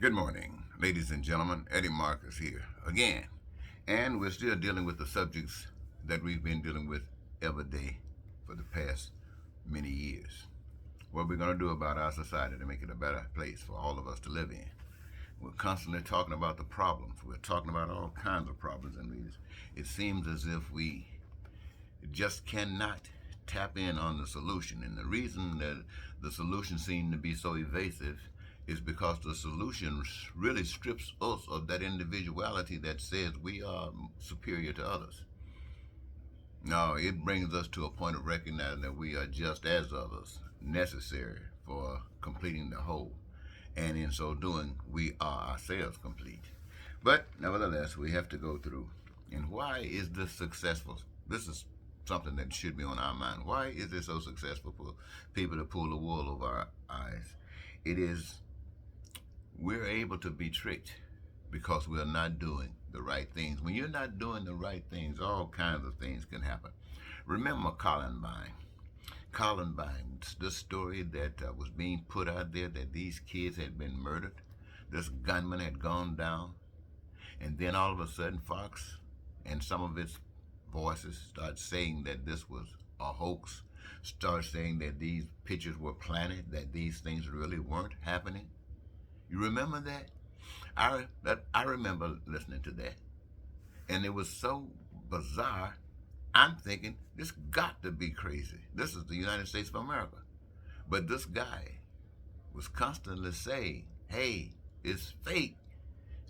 Good morning, ladies and gentlemen. Eddie Marcus here again. And we're still dealing with the subjects that we've been dealing with every day for the past many years. What we're going to do about our society to make it a better place for all of us to live in. We're constantly talking about the problems. We're talking about all kinds of problems, and it seems as if we just cannot tap in on the solution. And the reason that the solution seems to be so evasive is because the solution really strips us of that individuality that says we are superior to others. No, it brings us to a point of recognizing that we are just as others, necessary for completing the whole. And in so doing, we are ourselves complete. But nevertheless, we have to go through. And why is this successful? This is something that should be on our mind. Why is it so successful for people to pull the wool over our eyes? It is we're able to be tricked because we're not doing the right things. When you're not doing the right things, all kinds of things can happen. Remember Columbine. Columbine, the story that was being put out there that these kids had been murdered. This gunman had gone down. And then all of a sudden, Fox and some of its voices start saying that this was a hoax, start saying that these pictures were planted, that these things really weren't happening. You remember that? I remember listening to that. And it was so bizarre. I'm thinking, this got to be crazy. This is the United States of America. But this guy was constantly saying, hey, it's fake.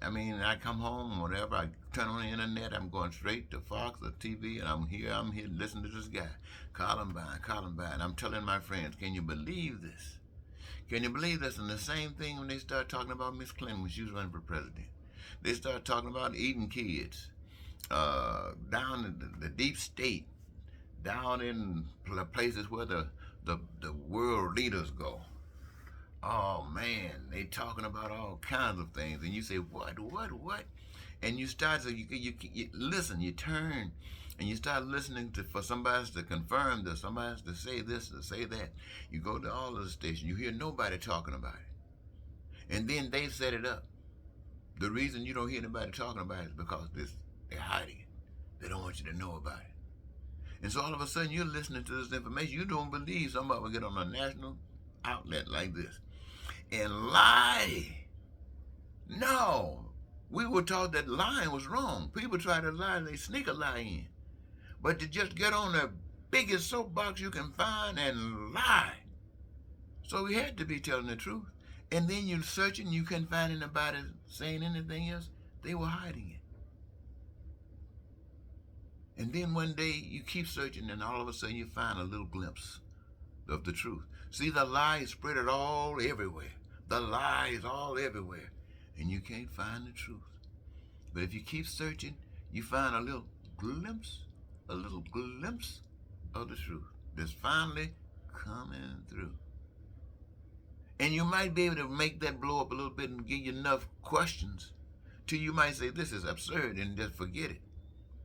I mean, I come home, whatever, I turn on the internet, I'm going straight to Fox or TV, and I'm here listening to this guy, Columbine. I'm telling my friends, can you believe this? Can you believe this? And the same thing when they start talking about Miss Clinton when she was running for president. They start talking about eating kids down in the deep state, down in places where the world leaders go. Oh man, they talking about all kinds of things, and you say, what? And you start to you listen, you turn, and you start listening for somebody to confirm this, somebody to say this, to say that. You go to all of the stations, you hear nobody talking about it, and then they set it up. The reason you don't hear anybody talking about it is because they're hiding it. They don't want you to know about it. And so all of a sudden you're listening to this information. You don't believe somebody will get on a national outlet like this and lie. No. We were taught that lying was wrong. People try to lie, they sneak a lie in. But to just get on the biggest soapbox you can find and lie. So we had to be telling the truth. And then you're searching, you couldn't find anybody saying anything else. They were hiding it. And then one day you keep searching, and all of a sudden you find a little glimpse of the truth. See, the lie is spread all everywhere. The lie is all everywhere. And you can't find the truth. But if you keep searching, you find a little glimpse of the truth that's finally coming through. And you might be able to make that blow up a little bit and give you enough questions till you might say, this is absurd, and just forget it.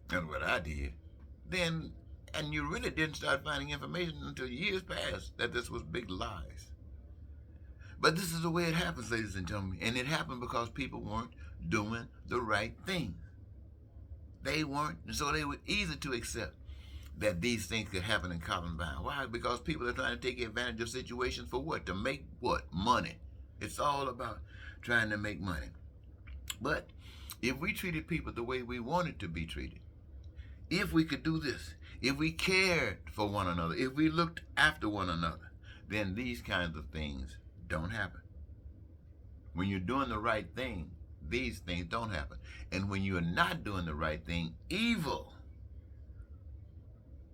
That's what I did. Then, and you really didn't start finding information until years passed that this was big lies. But this is the way it happens, ladies and gentlemen. And it happened because people weren't doing the right thing. They weren't, and so they were easy to accept that these things could happen in Columbine. Why? Because people are trying to take advantage of situations for what? To make what? Money. It's all about trying to make money. But if we treated people the way we wanted to be treated, if we could do this, if we cared for one another, if we looked after one another, then these kinds of things don't happen. When you're doing the right thing, these things don't happen. And when you're not doing the right thing, evil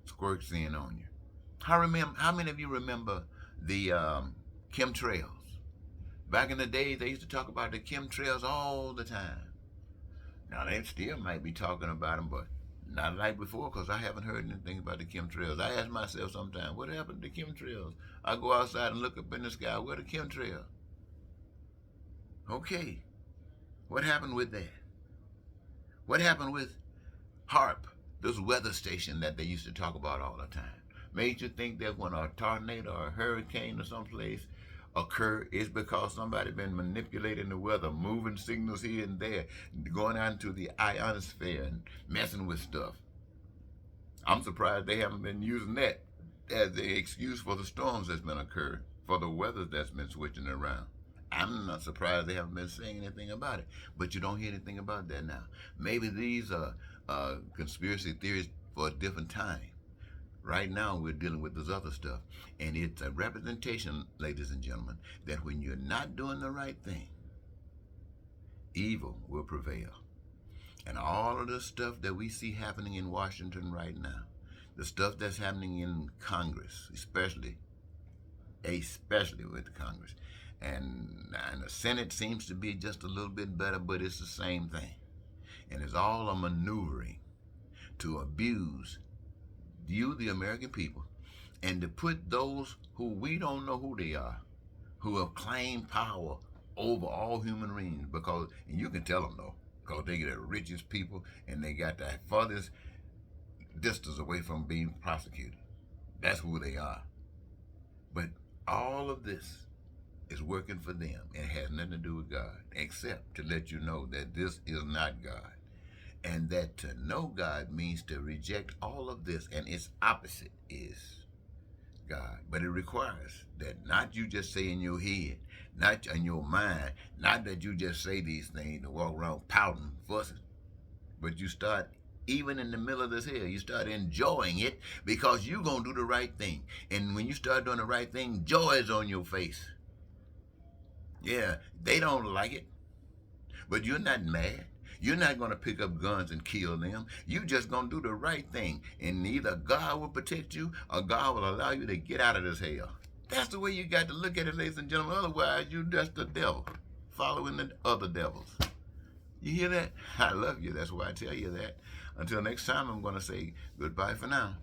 squirts in on you. How many of you remember the chemtrails? Back in the day, they used to talk about the chemtrails all the time. Now, they still might be talking about them, but not like before, because I haven't heard anything about the chemtrails. I ask myself sometimes, what happened to the chemtrails? I go outside and look up in the sky, where the chemtrails? Okay, what happened with that? What happened with HAARP, this weather station that they used to talk about all the time? Made you think that when a tornado or a hurricane or someplace occur is because somebody been manipulating the weather, moving signals here and there, going out into the ionosphere and messing with stuff. I'm surprised they haven't been using that as the excuse for the storms that's been occurring, for the weather that's been switching around. I'm not surprised they haven't been saying anything about it, but you don't hear anything about that now. Maybe these are conspiracy theories for a different time. Right now, we're dealing with this other stuff, and it's a representation, ladies and gentlemen, that when you're not doing the right thing, evil will prevail. And all of the stuff that we see happening in Washington right now, the stuff that's happening in Congress, especially with the Congress, and the Senate seems to be just a little bit better, but it's the same thing. And it's all a maneuvering to abuse you, the American people, and to put those who we don't know who they are, who have claimed power over all human beings, because, and you can tell them though, because they get the richest people and they got the farthest distance away from being prosecuted. That's who they are. But all of this is working for them and has nothing to do with God, except to let you know that this is not God. And that to know God means to reject all of this, and its opposite is God. But it requires that not you just say in your head, not in your mind, not that you just say these things to walk around pouting, fussing, but you start, even in the middle of this hell, you start enjoying it because you're going to do the right thing. And when you start doing the right thing, joy is on your face. Yeah, they don't like it, but you're not mad. You're not going to pick up guns and kill them. You're just going to do the right thing. And either God will protect you or God will allow you to get out of this hell. That's the way you got to look at it, ladies and gentlemen. Otherwise, you're just the devil, following the other devils. You hear that? I love you. That's why I tell you that. Until next time, I'm going to say goodbye for now.